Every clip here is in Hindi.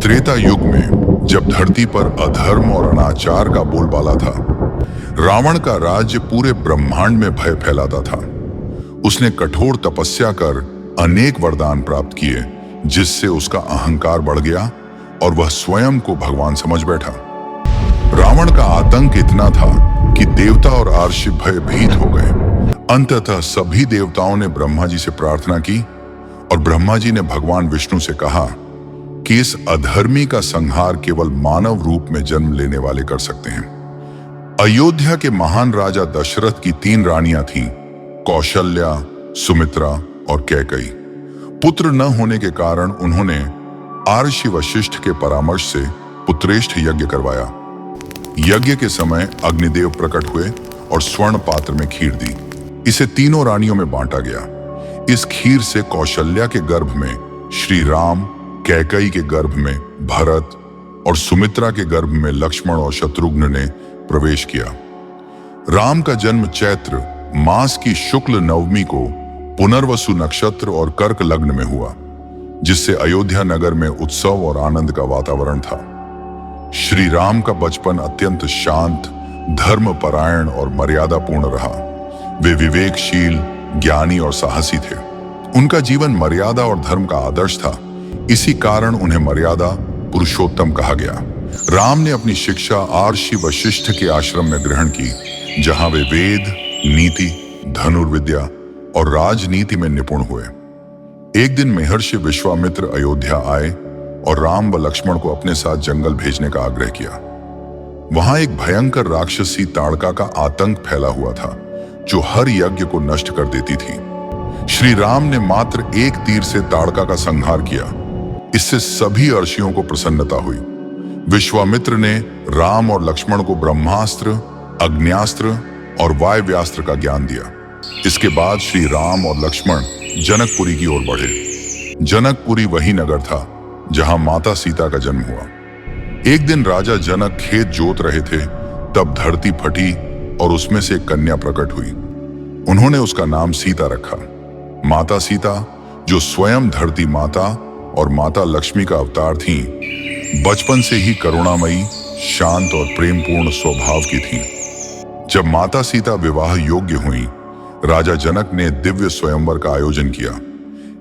त्रेता युग में जब धरती पर अधर्म और अनाचार का बोलबाला था, रावण का राज्य पूरे ब्रह्मांड में भय फैलाता था। उसने कठोर तपस्या कर अनेक वरदान प्राप्त किए, जिससे उसका अहंकार बढ़ गया और वह स्वयं को भगवान समझ बैठा। रावण का आतंक इतना था कि देवता और अर्षि भयभीत हो गए। अंततः सभी देवताओं ने ब्रह्मा जी से प्रार्थना की और ब्रह्मा जी ने भगवान विष्णु से कहा कि इस अधर्मी का संहार केवल मानव रूप में जन्म लेने वाले कर सकते हैं। अयोध्या के महान राजा दशरथ की 3 रानियां थीं, कौशल्या, सुमित्रा और कैकई। पुत्र न होने के कारण उन्होंने अर्षि वशिष्ठ के परामर्श से पुत्रेष्ठ यज्ञ करवाया। यज्ञ के समय अग्निदेव प्रकट हुए और स्वर्ण पात्र में खीर दी। इसे तीनों रानियों में बांटा गया। इस खीर से कौशल्या के गर्भ में श्री राम, कैकई के गर्भ में भरत और सुमित्रा के गर्भ में लक्ष्मण और शत्रुघ्न ने प्रवेश किया। राम का जन्म चैत्र मास की शुक्ल नवमी को पुनर्वसु नक्षत्र और कर्क लग्न में हुआ, जिससे अयोध्या नगर में उत्सव और आनंद का वातावरण था। श्री राम का बचपन अत्यंत शांत, धर्मपरायण और मर्यादापूर्ण रहा। वे विवेकशील, ज्ञानी और साहसी थे। उनका जीवन मर्यादा और धर्म का आदर्श था। इसी कारण उन्हें मर्यादा पुरुषोत्तम कहा गया। राम ने अपनी शिक्षा अर्षि वशिष्ठ के आश्रम में ग्रहण की, जहां वे वेद, नीति, धनुर्विद्या और राजनीति में निपुण हुए। एक दिन महर्षि विश्वामित्र अयोध्या आए और राम व लक्ष्मण को अपने साथ जंगल भेजने का आग्रह किया। वहां एक भयंकर राक्षसी ताड़का का आतंक फैला हुआ था, जो हर यज्ञ को नष्ट कर देती थी। श्री राम ने मात्र एक तीर से ताड़का का संहार किया। इससे सभी अर्षियों को प्रसन्नता हुई। विश्वामित्र ने राम और लक्ष्मण को ब्रह्मास्त्र, अग्न्यास्त्र और वायव्यास्त्र का ज्ञान दिया। इसके बाद श्री राम और लक्ष्मण जनकपुरी की ओर बढ़े। जनकपुरी वही नगर था जहां माता सीता का जन्म हुआ। एक दिन राजा जनक खेत जोत रहे थे, तब धरती फटी और उसमें से एक कन्या प्रकट हुई। उन्होंने उसका नाम सीता रखा। माता सीता, जो स्वयं धरती माता और माता लक्ष्मी का अवतार थीं, बचपन से ही करुणामयी, शांत और प्रेमपूर्ण स्वभाव की थीं। जब माता सीता विवाह योग्य हुई, राजा जनक ने दिव्य स्वयंवर का आयोजन किया।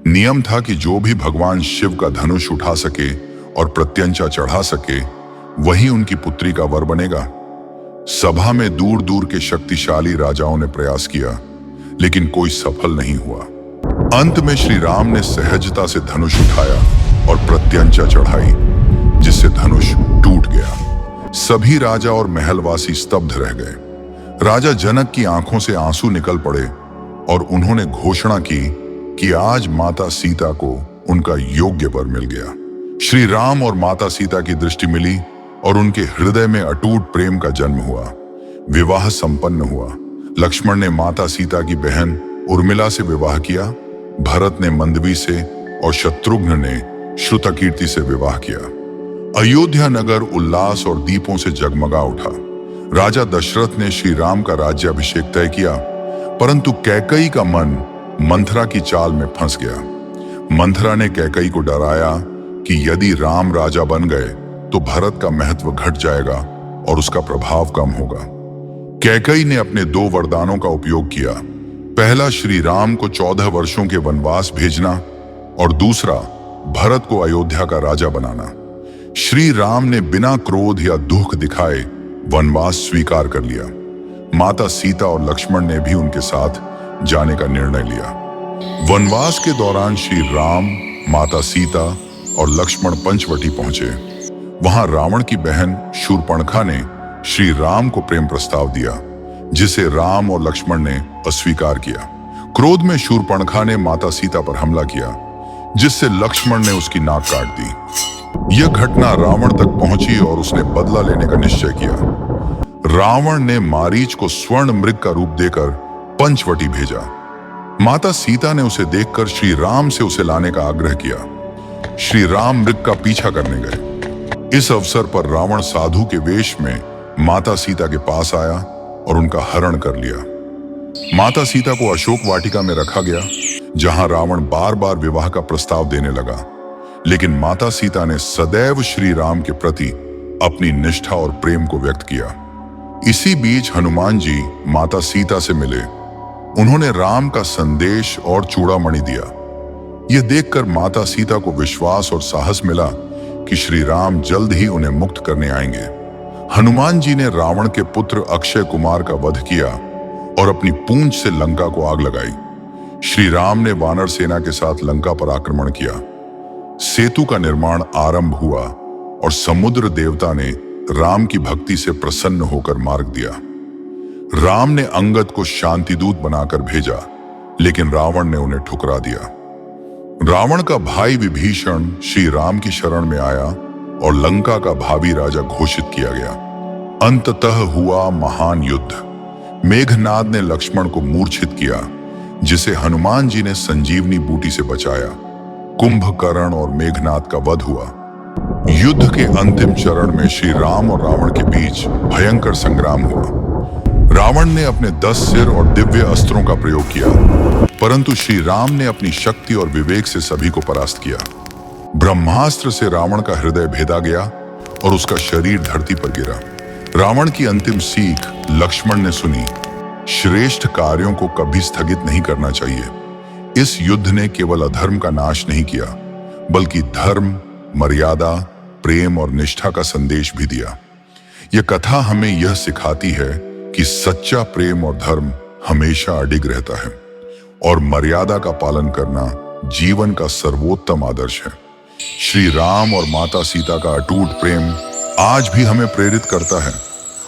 नियम था कि जो भी भगवान शिव का धनुष उठा सके और प्रत्यंचा चढ़ा सके, वही उनकी पुत्री का वर बनेगा। सभा में दूर दूर के शक्तिशाली राजाओं ने प्रयास किया, लेकिन कोई सफल नहीं हुआ। अंत में श्री राम ने सहजता से धनुष उठाया और प्रत्यंचा चढ़ाई, जिससे धनुष टूट गया। सभी राजा और महलवासी स्तब्ध रह गए। राजा जनक की आंखों से आंसू निकल पड़े और उन्होंने घोषणा की कि आज माता सीता को उनका योग्य वर मिल गया। श्री राम और माता सीता की दृष्टि मिली और उनके हृदय में अटूट प्रेम का जन्म हुआ। विवाह संपन्न हुआ। लक्ष्मण ने माता सीता की बहन उर्मिला से विवाह किया, भरत ने मंदवी से और शत्रुघ्न ने श्रुतकीर्ति से विवाह किया। अयोध्या नगर उल्लास और दीपों से जगमगा उठा। राजा दशरथ ने श्री राम का राज्याभिषेक तय किया, परंतु कैकई का मन मंथरा की चाल में फंस गया। मंथरा ने कैकई को डराया कि यदि राम राजा बन गए तो भरत का महत्व घट जाएगा और उसका प्रभाव कम होगा। कैकई ने अपने 2 वरदानों का उपयोग किया। पहला, श्री राम को 14 वर्षों के वनवास भेजना और दूसरा, भरत को अयोध्या का राजा बनाना। श्री राम ने बिना क्रोध या दुख दिखाए वनवास स्वीकार कर लिया। माता सीता और लक्ष्मण ने भी उनके साथ जाने का निर्णय लिया। वनवास के दौरान श्री राम, माता सीता और लक्ष्मण पंचवटी पहुंचे। वहां रावण की बहन शूर्पणखा ने श्री राम को प्रेम प्रस्ताव दिया, जिसे राम और लक्ष्मण ने अस्वीकार किया। क्रोध में शूर्पणखा ने माता सीता पर हमला किया, जिससे लक्ष्मण ने उसकी नाक काट दी। यह घटना रावण तक पहुंची और उसने बदला लेने का निश्चय किया। रावण ने मारीच को स्वर्ण मृग का रूप देकर पंचवटी भेजा। माता सीता ने उसे देखकर श्री राम से उसे लाने का आग्रह किया। श्री राम मृग का पीछा करने गए। इस अवसर पर रावण साधु के वेश में माता सीता के पास आया और उनका हरण कर लिया। माता सीता को अशोक वाटिका में रखा गया, जहां रावण बार बार विवाह का प्रस्ताव देने लगा। लेकिन माता सीता ने सदैव श्री राम के प्रति अपनी निष्ठा और प्रेम को व्यक्त किया। इसी बीच हनुमान जी माता सीता से मिले। उन्होंने राम का संदेश और चूड़ामणि दिया। यह देखकर माता सीता को विश्वास और साहस मिला कि श्री राम जल्द ही उन्हें मुक्त करने आएंगे। हनुमान जी ने रावण के पुत्र अक्षय कुमार का वध किया और अपनी पूंछ से लंका को आग लगाई। श्री राम ने वानर सेना के साथ लंका पर आक्रमण किया। सेतु का निर्माण आरंभ हुआ और समुद्र देवता ने राम की भक्ति से प्रसन्न होकर मार्ग दिया। राम ने अंगद को शांतिदूत बनाकर भेजा, लेकिन रावण ने उन्हें ठुकरा दिया। रावण का भाई विभीषण श्री राम की शरण में आया और लंका का भावी राजा घोषित किया गया। अंततः हुआ महान युद्ध। मेघनाद ने लक्ष्मण को मूर्छित किया, जिसे हनुमान जी ने संजीवनी बूटी से बचाया। कुंभकर्ण और मेघनाद का वध हुआ। युद्ध के अंतिम चरण में श्री राम और रावण के बीच भयंकर संग्राम हुआ। रावण ने अपने 10 सिर और दिव्य अस्त्रों का प्रयोग किया, परंतु श्री राम ने अपनी शक्ति और विवेक से सभी को परास्त किया। ब्रह्मास्त्र से रावण का हृदय भेदा गया और उसका शरीर धरती पर गिरा। रावण की अंतिम सीख लक्ष्मण ने सुनी, श्रेष्ठ कार्यों को कभी स्थगित नहीं करना चाहिए। इस युद्ध ने केवल अधर्म का नाश नहीं किया, बल्कि धर्म, मर्यादा, प्रेम और निष्ठा का संदेश भी दिया। यह कथा हमें यह सिखाती है कि सच्चा प्रेम और धर्म हमेशा अडिग रहता है और मर्यादा का पालन करना जीवन का सर्वोत्तम आदर्श है। श्री राम और माता सीता का अटूट प्रेम आज भी हमें प्रेरित करता है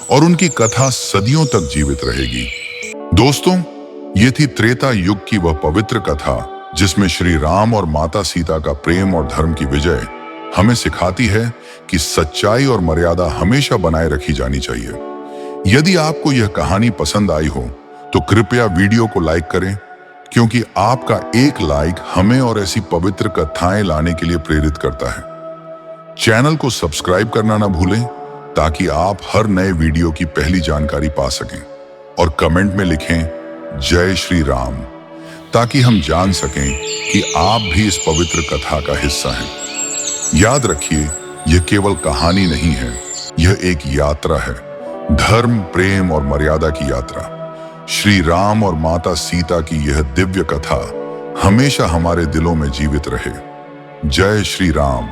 और उनकी कथा सदियों तक जीवित रहेगी। दोस्तों, ये थी त्रेता युग की वह पवित्र कथा जिसमें श्री राम और माता सीता का प्रेम और धर्म की विजय हमें सिखाती है कि सच्चाई और मर्यादा हमेशा बनाए रखी जानी चाहिए। यदि आपको यह कहानी पसंद आई हो तो कृपया वीडियो को लाइक करें, क्योंकि आपका एक लाइक हमें और ऐसी पवित्र कथाएं लाने के लिए प्रेरित करता है। चैनल को सब्सक्राइब करना ना भूलें ताकि आप हर नए वीडियो की पहली जानकारी पा सकें, और कमेंट में लिखें जय श्री राम, ताकि हम जान सकें कि आप भी इस पवित्र कथा का हिस्सा हैं। याद रखिए, यह केवल कहानी नहीं है, यह एक यात्रा है, धर्म, प्रेम और मर्यादा की यात्रा। श्री राम और माता सीता की यह दिव्य कथा हमेशा हमारे दिलों में जीवित रहे। जय श्री राम।